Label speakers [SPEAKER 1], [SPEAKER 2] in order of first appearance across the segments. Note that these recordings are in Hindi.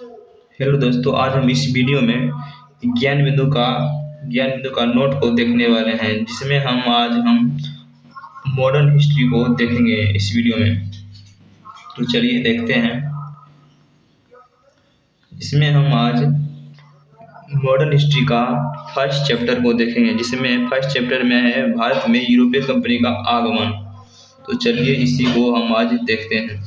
[SPEAKER 1] हेलो दोस्तों, आज हम इस वीडियो में ज्ञान बिंदु का नोट को देखने वाले हैं, जिसमें हम मॉडर्न हिस्ट्री को देखेंगे इस वीडियो में। तो चलिए देखते हैं। इसमें हम आज मॉडर्न हिस्ट्री का फर्स्ट चैप्टर को देखेंगे, जिसमें फर्स्ट चैप्टर में है भारत में यूरोपीय कंपनी का आगमन। तो चलिए इसी को हम आज देखते हैं।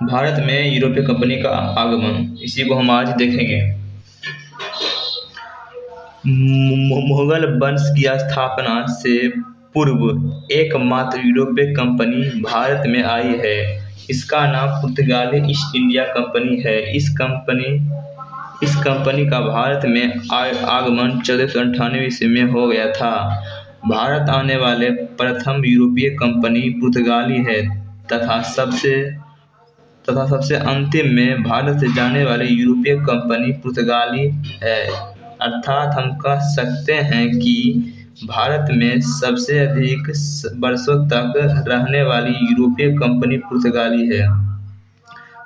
[SPEAKER 1] भारत में यूरोपीय कंपनी का आगमन, इसी को हम आज देखेंगे। मुगल वंश की स्थापना से पूर्व एकमात्र यूरोपीय कंपनी भारत में आई है। इसका नाम पुर्तगाली ईस्ट इंडिया कंपनी है। इस कंपनी का भारत में आगमन 1498 ईस्वी में हो गया था। भारत आने वाले प्रथम यूरोपीय कंपनी पुर्तगाली है तथा सबसे अंतिम में भारत से जाने वाली यूरोपीय कंपनी पुर्तगाली है। अर्थात हम कह सकते हैं कि भारत में सबसे अधिक वर्षों तक रहने वाली यूरोपीय कंपनी पुर्तगाली है।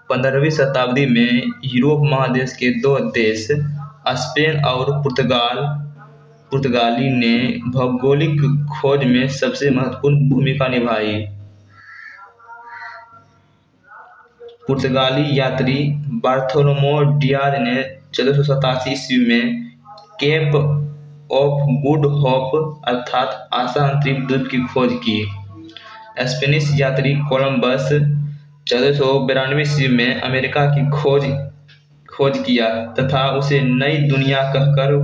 [SPEAKER 1] 15वीं शताब्दी में यूरोप महादेश के दो देश स्पेन और पुर्तगाली ने भौगोलिक खोज में सबसे महत्वपूर्ण भूमिका निभाई। पुर्तगाली यात्री बार्थोलोमो डियाज ने 1487 ईस्वी में केप ऑफ गुड होप अर्थात आशा अंतरिक्ष द्वीप की खोज की। स्पेनिश यात्री कोलंबस 1492 ईस्वी में अमेरिका की खोज किया तथा उसे नई दुनिया कहकर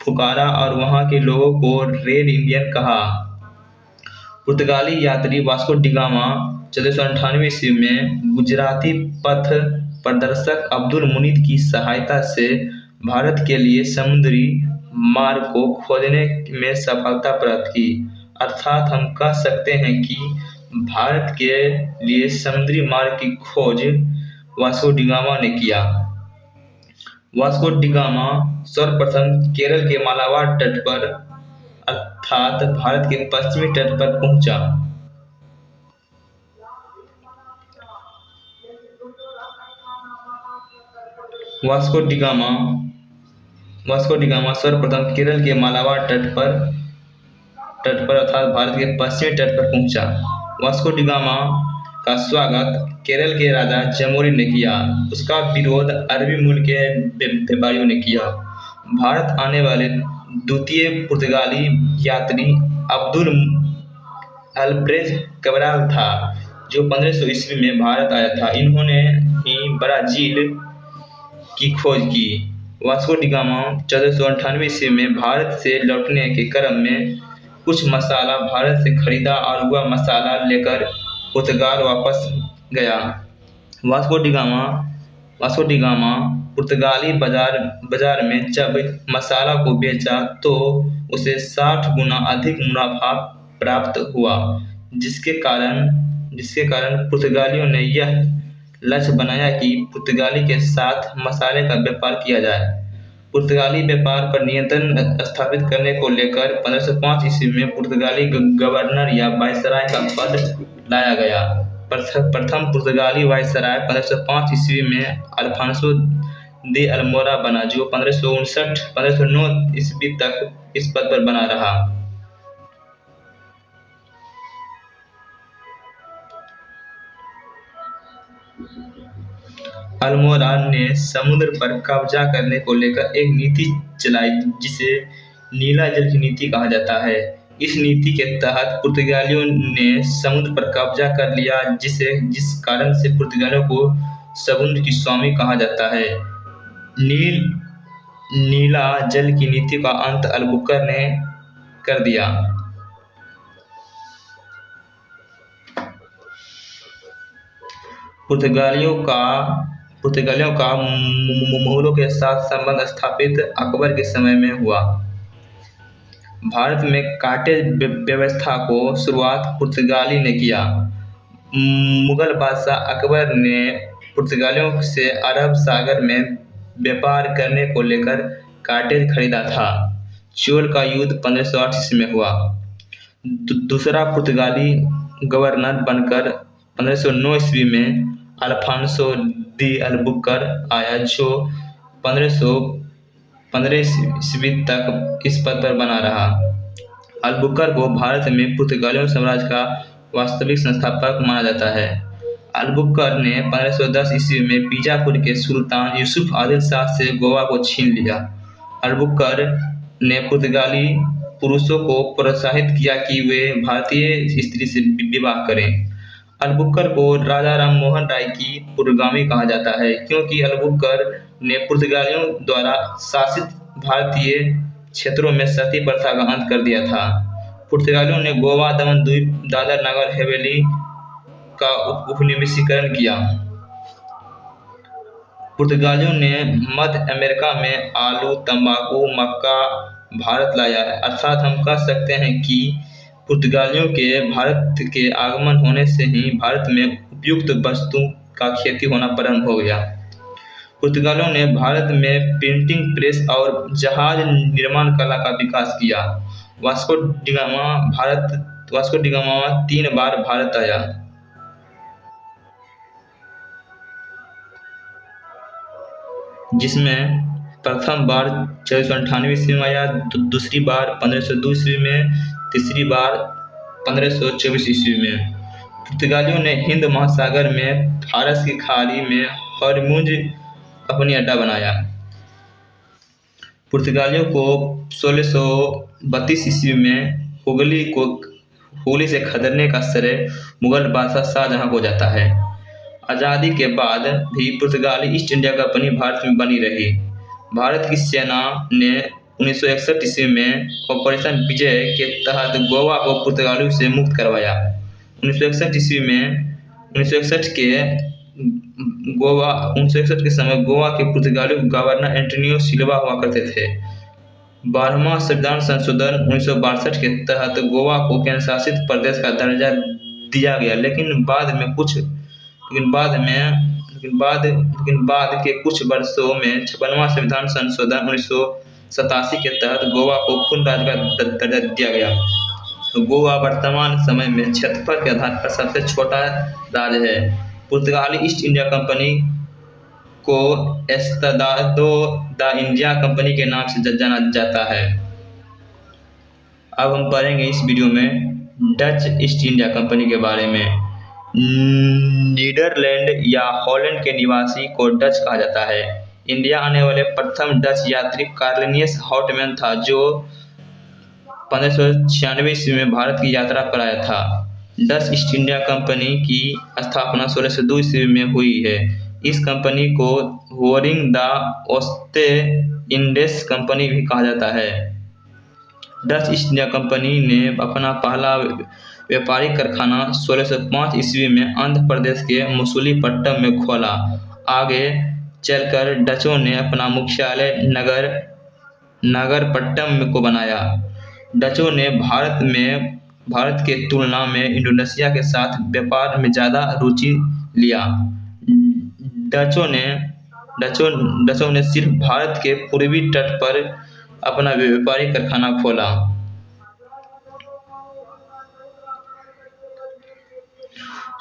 [SPEAKER 1] पुकारा और वहां के लोगों को रेड इंडियन कहा। पुर्तगाली यात्री वास्को डी गामा 1498 ईस्वी में गुजराती पथ प्रदर्शक अब्दुल मुनीत की सहायता से भारत के लिए समुद्री मार्ग को खोजने में सफलता प्राप्त की। अर्थात हम कह सकते हैं कि भारत के लिए समुद्री मार्ग की खोज वास्को डी गामा ने किया। वास्को डी गामा सर्वप्रथम केरल के मालाबार तट पर अर्थात भारत के पश्चिमी तट पर पहुंचा। वास्को डी गामा सर्वप्रथम केरल के मालाबार तट पर अर्थात भारत के पश्चिमी तट पर पहुंचा। वास्को डी गामा का स्वागत केरल के राजा जमोरी ने किया। उसका विरोध अरबी मूल के व्यापारियों ने किया। भारत आने वाले द्वितीय पुर्तगाली यात्री अब्दुल अल्ब्रेज कैब्राल था, जो 1500 ईस्वी में भारत आया था। इन्होंने ही ब्राजील की खोज की। वास्को डी गामा 1498 ईस्वी में भारत से लौटने के क्रम में कुछ मसाला भारत से खरीदा और वह मसाला लेकर पुर्तगाल वापस गया। वास्को डी गामा पुर्तगाली बाजार में जब मसाला को बेचा तो उसे 60 गुना अधिक मुनाफा प्राप्त हुआ, जिसके कारण पुर्तगालियों ने यह लक्ष्य बनाया कि पुर्तगाली के साथ मसाले का व्यापार किया जाए। पुर्तगाली व्यापार पर नियंत्रण स्थापित करने को लेकर 1505 ईस्वी में पुर्तगाली गवर्नर या वायसराय का पद लाया गया। प्रथम पुर्तगाली वायसराय 1505 ईस्वी में अल्फांसो दे अल्मोरा बना, जो 1509 ईस्वी तक इस पद पर बना रहा। अल्मोरा ने समुद्र पर कब्जा करने को लेकर एक नीति चलाई, जिसे नीला जल की नीति कहा जाता है। इस नीति के तहत पुर्तगालियों ने समुद्र पर कब्जा कर लिया, जिस कारण से पुर्तगालियों को समुद्र की स्वामी कहा जाता है। नीला जल की नीति का अंत अल्बुकर्क ने कर दिया। पुर्तगालियों का मुगलों के साथ संबंध स्थापित अकबर के समय में हुआ। भारत में काटेज व्यवस्था को शुरुआत पुर्तगाली ने किया। मुगल बादशाह अकबर ने पुर्तगालियों से अरब सागर में व्यापार करने को लेकर काटेज खरीदा था। चोल का युद्ध 1508 ईस्वी में हुआ। दूसरा पुर्तगाली गवर्नर बनकर 1509 ईस्वी में अल्फांसो दी अल्बुकर आया, जो 1515 ईस्वी तक इस पद पर बना रहा। अल्बुकर को भारत में पुर्तगालियों साम्राज्य का वास्तविक संस्थापक माना जाता है। अल्बुकर ने 1510 ईस्वी में बीजापुर के सुल्तान यूसुफ आदिल शाह से गोवा को छीन लिया। अल्बुकर ने पुर्तगाली पुरुषों को प्रोत्साहित किया कि वे भारतीय स्त्री से विवाह करें। अल्बुकर को राजा राम मोहन राय की पूर्वगामी कहा जाता है, क्योंकि अल्बुकर ने पुर्तगालियों द्वारा शासित भारतीय क्षेत्रों में सती प्रथा का अंत कर दिया था। पुर्तगालियों ने गोवा, दमन द्वीप, दादर नगर हवेली का उपनिवेशीकरण किया। पुर्तगालियों ने मध्य अमेरिका में आलू, तंबाकू, मक्का भारत लाया, अर्थात हम कह सकते हैं कि पुर्तगालियों के भारत के आगमन होने से ही भारत में उपयुक्त वस्तु का खेती होना प्रारंभ हो गया। पुर्तगालियों ने भारत में प्रिंटिंग प्रेस और जहाज निर्माण कला का विकास किया। वास्को डी गामा 3 बार भारत आया। जिसमें प्रथम बार 1498 ईस्वी में आया, दूसरी बार 1502 ईस्वी में, तीसरी बार 1524 ईस्वी में। पुर्तगालियों ने हिंद महासागर में फारस की खाड़ी में हरमुज अपनी अड्डा बनाया। पुर्तगालियों को 1632 ईस्वी में हुगली से खदेड़ने का श्रेय मुगल बादशाह शाहजहां को जाता है। आज़ादी के बाद भी पुर्तगाली ईस्ट इंडिया कंपनी भारत में बनी रही। भारत की सेना ने 1961 ईस्वी में ऑपरेशन विजय के तहत गोवा को पुर्तगालियों से मुक्त करवाया। 1961 के समय गोवा के पुर्तगाली गवर्नर एंटोनियो सिल्वा हुआ करते थे। 12वां संविधान संशोधन 1962 के तहत गोवा को केंद्रशासित प्रदेश का दर्जा दिया गया, लेकिन बाद के कुछ वर्षों में 56वां संविधान संशोधन 1987 के तहत गोवा को पूर्ण राज्य का दर्जा दिया गया। गोवा वर्तमान समय में क्षेत्रफल के आधार पर सबसे छोटा राज्य है। पुर्तगाली ईस्ट इंडिया कंपनी को एस्तादो दा इंडिया कंपनी के नाम से जाना जाता है। अब हम पढ़ेंगे इस वीडियो में डच ईस्ट इंडिया कंपनी के बारे में। नीदरलैंड या हॉलैंड के निवासी को डच कहा जाता है। इंडिया आने वाले प्रथम डच यात्री कार्लिनियस हॉटमैन था, जो 1596 ईस्वी में भारत की यात्रा पर आया था। डच ईस्ट इंडिया कंपनी की स्थापना 1602 ईस्वी में हुई है। इस कंपनी को वोरिंग द ओस्ते इंडियस कंपनी भी कहा जाता है। डच ईस्ट इंडिया कंपनी ने अपना पहला व्यापारिक कारखाना 1605 ईस्वी में आंध्र प्रदेश के मसूलीपट्टम में खोला। आगे चलकर डचों ने अपना मुख्यालय नगरपट्टम को बनाया। डचों ने भारत के तुलना में इंडोनेशिया के साथ व्यापार में ज़्यादा रुचि लिया। डचों ने सिर्फ भारत के पूर्वी तट पर अपना व्यापारिक कारखाना खोला।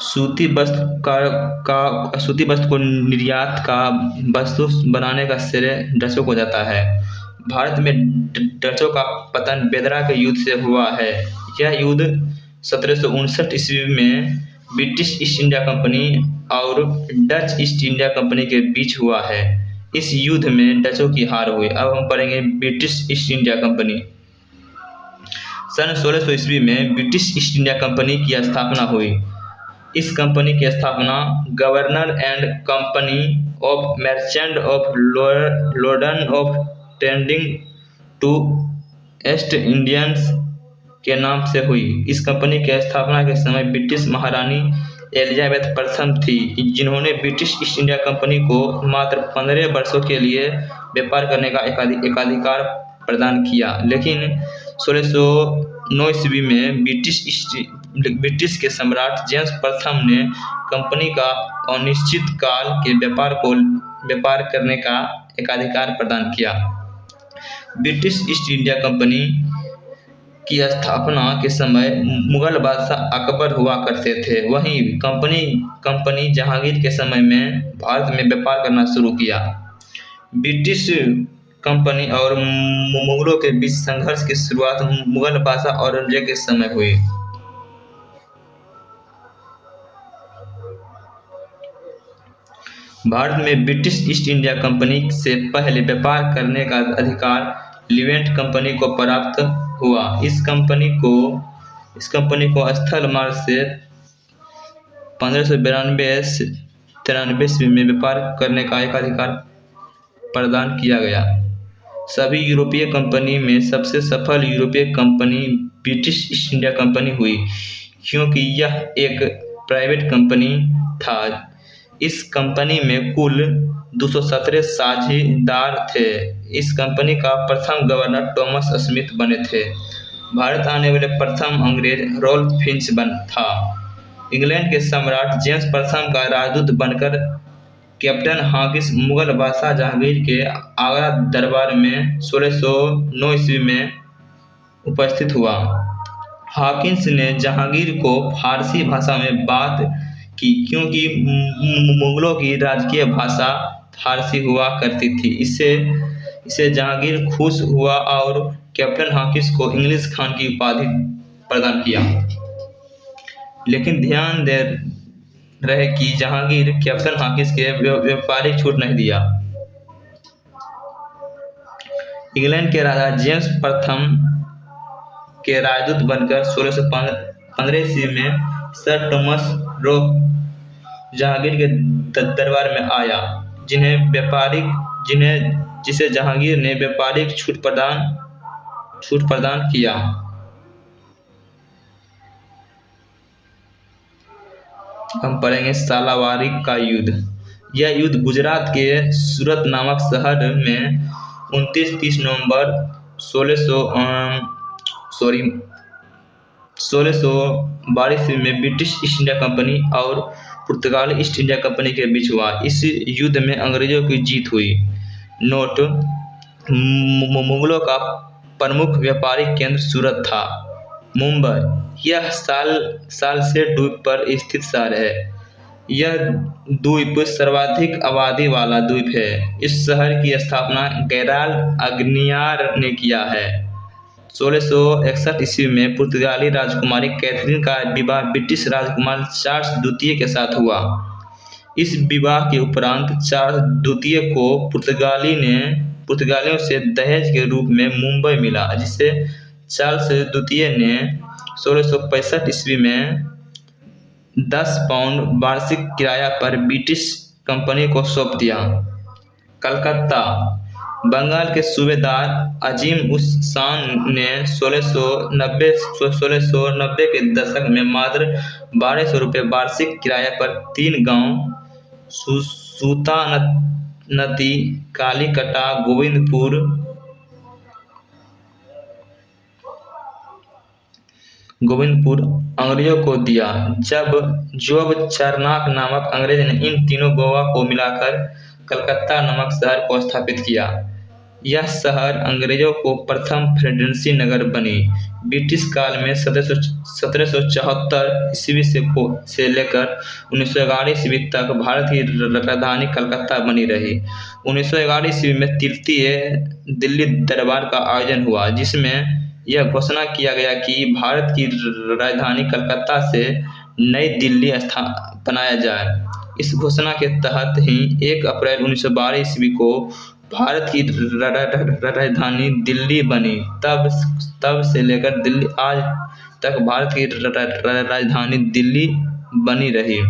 [SPEAKER 1] सूती वस्त्र को निर्यात का वस्तु बनाने का श्रेय डचों को जाता है। भारत में डचों का पतन बेदरा के युद्ध से हुआ है। यह युद्ध 1759 ईस्वी में ब्रिटिश ईस्ट इंडिया कंपनी और डच ईस्ट इंडिया कंपनी के बीच हुआ है। इस युद्ध में डचों की हार हुई। अब हम पढ़ेंगे ब्रिटिश ईस्ट इंडिया कंपनी। सन 1600 ईस्वी में ब्रिटिश ईस्ट इंडिया कंपनी की स्थापना हुई। इस कंपनी की स्थापना governor and company of merchant of London of trading to East Indians के नाम से हुई। इस कंपनी की स्थापना के समय ब्रिटिश महारानी एलिजाबेथ प्रथम थी, जिन्होंने ब्रिटिश ईस्ट इंडिया कंपनी को मात्र 15 वर्षों के लिए व्यापार करने का एकाधिकार प्रदान किया। लेकिन 1609 ईस्वी में ब्रिटिश के सम्राट जेम्स प्रथम ने कंपनी का अनिश्चित काल के व्यापार करने का एकाधिकार प्रदान किया। ब्रिटिश ईस्ट इंडिया कंपनी की स्थापना के समय मुगल बादशाह अकबर हुआ करते थे। वहीं कंपनी जहांगीर के समय में भारत में व्यापार करना शुरू किया। ब्रिटिश कंपनी और मुगलों के बीच संघर्ष की शुरुआत मुगल बादशाह औरंगजेब के समय हुई। भारत में ब्रिटिश ईस्ट इंडिया कंपनी से पहले व्यापार करने का अधिकार लीवेंट कंपनी को प्राप्त हुआ। इस कंपनी को स्थल मार्ग से 1592-93 ईस्वी में व्यापार करने का एक अधिकार प्रदान किया गया। सभी यूरोपीय कंपनी में सबसे सफल यूरोपीय company British east India company हुई, क्योंकि यह एक प्राइवेट कंपनी था। इस कंपनी में कुल 217 साझेदार थे। इस कंपनी का प्रथम गवर्नर थॉमस स्मिथ बने थे। भारत आने वाले प्रथम अंग्रेज रॉल्फ फिंच था। इंग्लैंड के सम्राट जेम्स प्रथम का राजदूत बनकर कैप्टन हॉकिंस मुगल बादशाह जहांगीर के आगरा दरबार में 1609 ईस्वी में उपस्थित हुआ। हॉकिंस ने जहांगीर को फारसी भाषा में बात की, क्योंकि मुगलों की राजकीय भाषा फारसी हुआ करती थी। इससे जहांगीर खुश हुआ और कैप्टन हॉकिंस को इंग्लिश खान की उपाधि प्रदान किया। लेकिन ध्यान दे रहे कि जहांगीर कैप्टन हॉकिंस के व्यापारिक छूट नहीं दिया। इंग्लैंड के राजा जेम्स प्रथम के राजदूत बनकर 1615 ईस्वी में सर थॉमस रो जहांगीर के दरबार में आया, जिसे जहांगीर ने व्यापारिक छूट प्रदान किया। हम पढ़ेंगे सालावारी का युद्ध। यह युद्ध गुजरात के सूरत नामक शहर में 29-30 नवंबर 1612 ईस्वी में ब्रिटिश ईस्ट इंडिया कंपनी और पुर्तगाली ईस्ट इंडिया कंपनी के बीच हुआ। इस युद्ध में अंग्रेजों की जीत हुई। नोट: मुगलों का प्रमुख व्यापारिक केंद्र सूरत था। मुंबई: यह साल से द्वीप पर स्थित शहर है। यह द्वीप सर्वाधिक आबादी वाला द्वीप है। इस शहर की स्थापना गैराल अग्नियार ने किया है। 1661 ईस्वी में पुर्तगाली राजकुमारी कैथरीन का विवाह ब्रिटिश राजकुमार चार्ल्स द्वितीय के साथ हुआ। इस विवाह के उपरांत चार्ल्स द्वितीय को पुर्तगालियों से दहेज के रूप में मुंबई मिला, जिसे चार्ल्स द्वितीय ने 1665 ईस्वी में 10 पाउंड वार्षिक किराया पर ब्रिटिश कंपनी को सौंप दिया। कलकत्ता: बंगाल के सूबेदार अजीम उस शान ने 1690 के दशक में मात्र 1200 रुपये वार्षिक किराया पर 3 गांव सूतानदी, कालीकटा, गोविंदपुर अंग्रेजों को दिया। जब चारनाक नामक अंग्रेज ने इन तीनों गांवों को मिलाकर कलकत्ता नामक शहर को स्थापित किया। यह शहर अंग्रेजों को प्रथम प्रेसिडेंसी नगर बनी। ब्रिटिश काल में 1774 ईस्वी से लेकर 1911 ईस्वी तक भारत की राजधानी कलकत्ता बनी रही। 1911 ईस्वी में तृतीय दिल्ली दरबार का आयोजन हुआ, जिसमें यह घोषणा किया गया कि भारत की राजधानी कलकत्ता से नई दिल्ली बनाया जाए। इस घोषणा के तहत ही 1 अप्रैल 1912 ईस्वी को भारत की राजधानी दिल्ली बनी। तब से लेकर दिल्ली आज तक भारत की राजधानी दिल्ली बनी रही।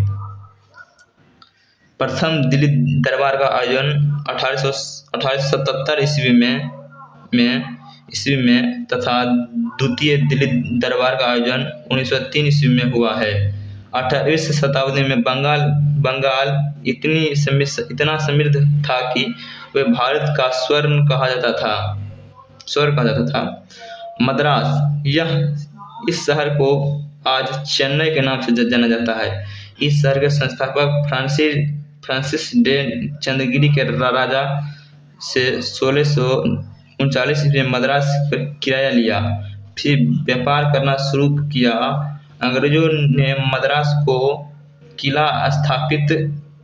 [SPEAKER 1] प्रथम दिल्ली दरबार का आयोजन 1877 ईस्वी में तथा द्वितीय दिल्ली दरबार का आयोजन 1903 ईस्वी में हुआ है। 18वीं शताब्दी में बंगाल इतना समृद्ध था कि वह भारत का स्वर्ण कहा जाता था। मद्रास: इस शहर को आज चेन्नई के नाम से जाना जाता है। इस शहर के संस्थापक फ्रांसिस डे चंद्रगिरी के राजा से 1639 ईस्वी में मद्रास पर किराया लिया। फिर व्यापार करना शुरू किया। अंग्रेजों ने मद्रास को किला स्थापित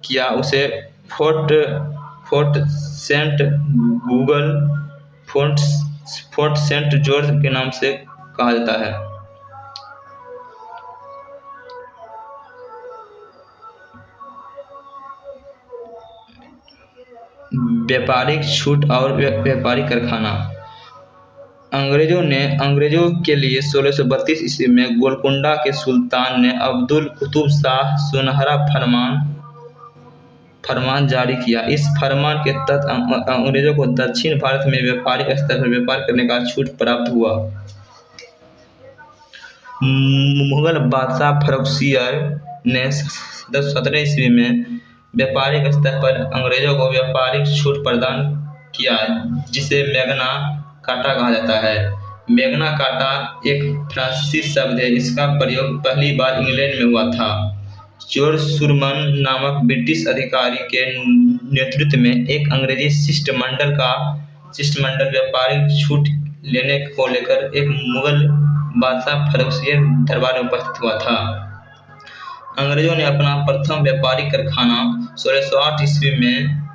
[SPEAKER 1] किया, उसे fort fort Saint Google fort fort Saint George के नाम से कहा जाता है। व्यापारिक छूट और व्यापारिक कारखाना। अंग्रेजों के लिए 1632 ईस्वी में गोलकुंडा के सुल्तान ने अब्दुल कुतुब शाह सुनहरा फरमान जारी किया। इस फरमान के तहत अंग्रेजों को दक्षिण भारत में व्यापारिक स्तर पर व्यापार करने का छूट प्राप्त हुआ। मुगल बादशाह फर्रुखसियर ने 1717 ईस्वी में व्यापारिक स्तर पर अंग्रेजों को व्यापारिक छूट प्रदान किया, जिसे मैग्ना कार्टा कहा जाता है। मैग्ना कार्टा एक फ्रांसीसी शब्द है, इसका प्रयोग पहली बार इंग्लैंड में हुआ था। जॉर्ज सुरमन नामक ब्रिटिश अधिकारी के नेतृत्व में एक अंग्रेजी शिष्टमंडल व्यापारिक छूट लेने को लेकर एक मुगल बादशाह फर्रुखसियर दरबार में उपस्थित हुआ था। अंग्रेजों ने अपना प्रथम व्यापारिक कारखाना 1608 ईस्वी में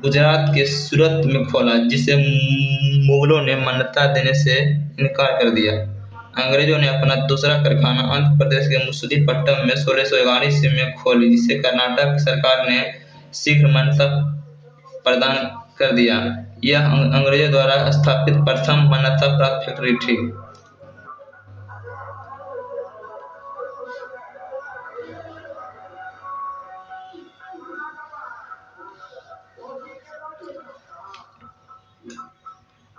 [SPEAKER 1] गुजरात के सूरत में खोला, जिसे मुगलों ने मान्यता देने से इनकार कर दिया। अंग्रेजों ने अपना दूसरा कारखाना आंध्र प्रदेश के मसूलीपट्टनम में 1611 ईस्वी में खोली, जिसे कर्नाटक सरकार ने शीघ्र मान्यता प्रदान कर दिया। यह अंग्रेजों द्वारा स्थापित प्रथम मान्यता प्राप्त फैक्ट्री थी।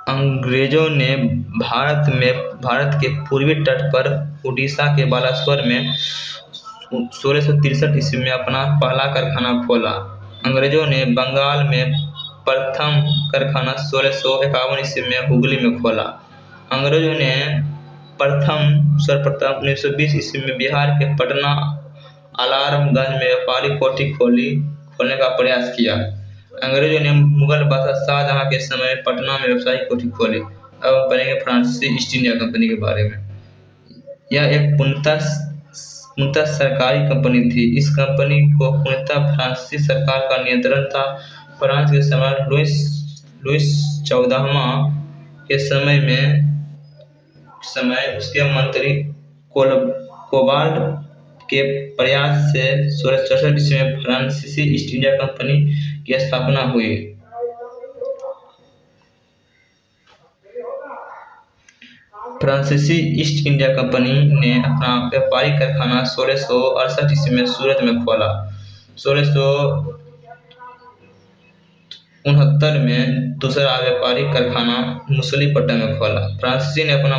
[SPEAKER 1] अंग्रेजों ने भारत के पूर्वी तट पर उड़ीसा के बालासोर में 1663 ईस्वी में अपना पहला कारखाना खोला। अंग्रेजों ने बंगाल में प्रथम कारखाना 1651 ईस्वी में हुगली में खोला। अंग्रेजों ने सर्वप्रथम 1920 ईस्वी में बिहार के पटना अलारमगंज में व्यापारिक कोठी खोलने का प्रयास किया। अंग्रेजों ने मुगल बादशाह शाहजहां के समय में पटना में व्यावसायिक कोठी खोली। अब हम पढ़ेंगे फ्रांसीसी ईस्ट इंडिया कंपनी के बारे में। यह एक पूर्णतः सरकारी कंपनी थी। इस कंपनी को पूर्णतः फ्रांसीसी सरकार का नियंत्रण था। फ्रांस के सम्राट लुईस 14वां के समय उसके मंत्री कोबाल्ट के प्रयास से 1664 ईस्वी में फ्रांसीसी ईस्ट इंडिया कंपनी की स्थापना हुई। फ्रांसीसी ईस्ट इंडिया कंपनी ने अपना व्यापारिक कारखाना 1668 ईस्वी में सूरत में खोला। 1669 में दूसरा व्यापारिक कारखाना मसूलीपट्टनम में खोला। फ्रांसीसी ने अपना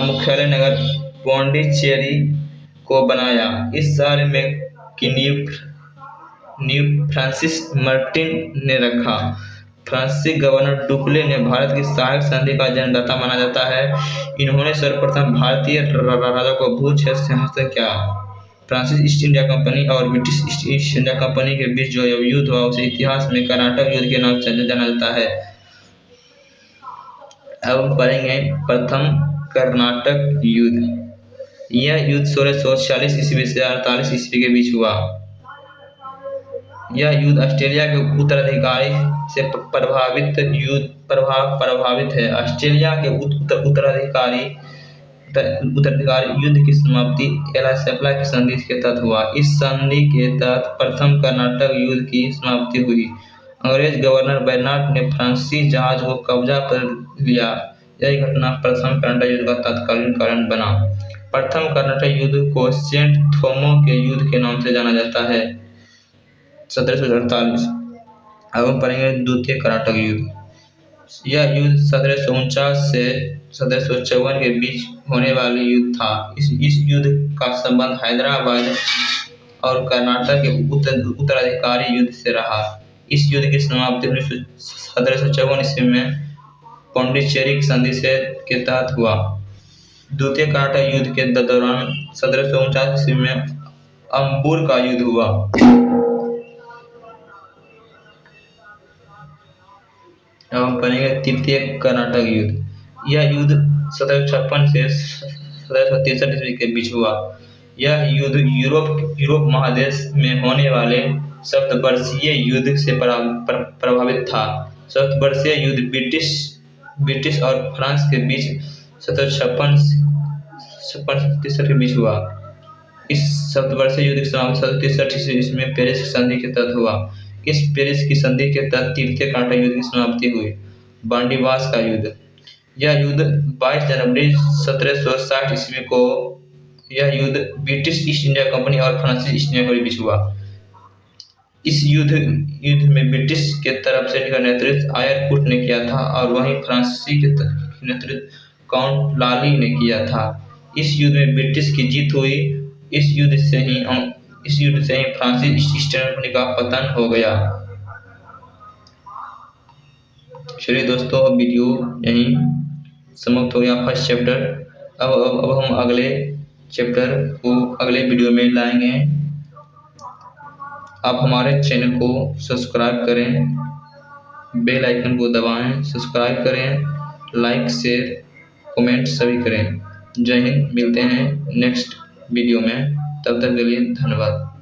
[SPEAKER 1] मुख्यालय नगर पौंडीचेरी को बनाया। इस शहर में की नींव फ्रांसिस मार्टिन ने रखा। फ्रांसीसी गवर्नर डुप्ले ने भारत की सहायक संधि का जन्मदाता माना जाता है। इन्होंने सर्वप्रथम भारतीय राजाओं को भू क्षेत्र से हस्तांतरित किया। फ्रांसीसी ईस्ट इंडिया कंपनी और ब्रिटिश ईस्ट इंडिया कंपनी के बीच जो युद्ध हुआ उसे इतिहास में कर्नाटक युद्ध के नाम से जाना जाता है। अब पढ़ेंगे प्रथम कर्नाटक युद्ध। यह युद्ध 1646 ईस्वी से 48 ईस्वी के बीच हुआ। यह युद्ध ऑस्ट्रेलिया के उत्तराधिकारी से प्रभावित है। ऑस्ट्रेलिया के उत्तराधिकारी युद्ध की समाप्ति एला-सेप्ला की संधि के तहत हुआ। इस संधि के तहत प्रथम कर्नाटक युद्ध की समाप्ति हुई। अंग्रेज गवर्नर बैरनाट ने फ्रांसीसी जहाज को कब्जा कर लिया। यह घटना प्रथम कर्नाटक युद्ध का तत्कालीन कारण बना। प्रथम कर्नाटक युद्ध को सेंट थोमो के युद्ध के नाम से जाना जाता है। 1748। अब हम पढ़ेंगे द्वितीय कर्नाटक युद्ध। यह युद्ध 1749 से 1754 के बीच होने वाला युद्ध था। इस युद्ध का संबंध हैदराबाद और कर्नाटक के उत्तराधिकारी युद्ध से रहा। इस युद्ध की समाप्ति 1754 ईस्वी में पौंडीचेरी की संधि के तहत हुआ। द्वितीय कर्नाटक युद्ध के दौरान 1749 ईस्वी में अंबुर का युद्ध हुआ। अब हम पढ़ेंगे तृतीय कर्नाटक युद्ध। यह युद्ध 1756 से 1763 ईस्वी के बीच हुआ। यह युद्ध यूरोप महादेश में होने वाले सप्तवर्षीय युद्ध से प्रभावित था। सप्तवर्षीय युद्ध ब्रिटिश और फ्रांस के बीच 1756 के बीच हुआ। इस सप्तवर्षीय युद्ध की समाप्ति 1763 ईस्वी में पेरिस की संधि के तहत हुआ। इस पेरिस की संधि के तहत तृतीय कर्नाटक युद्ध की समाप्ति हुई। बांडीवास का युद्ध। यह युद्ध 22 जनवरी 1760 ईस्वी को यह युद्ध ब्रिटिश ईस्ट इंडिया कंपनी और फ्रांसीसी ईस्ट इंडिया कंपनी के बीच हुआ। इस युद्ध में ब्रिटिश के तरफ से नेतृत्व आयरकुट ने किया था और वहीं फ्रांसीसी के नेतृत्व काउंट लाली ने किया था। इस युद्ध में ब्रिटिश की जीत हुई। इस युद्ध से ही फ्रांसीसी ईस्ट इंडिया कंपनी का पतन हो गया। चलिए दोस्तों, अब वीडियो यहीं समाप्त हो गया फर्स्ट चैप्टर। अब हम अगले चैप्टर को अगले वीडियो में लाएंगे। आप हमारे चैनल को सब्सक्राइब करें, बेल आइकन को दबाएं, सब्सक्राइब करें, लाइक शेयर कमेंट सभी करें। जय हिंद। मिलते हैं नेक्स्ट वीडियो में, तब तक के लिए धन्यवाद।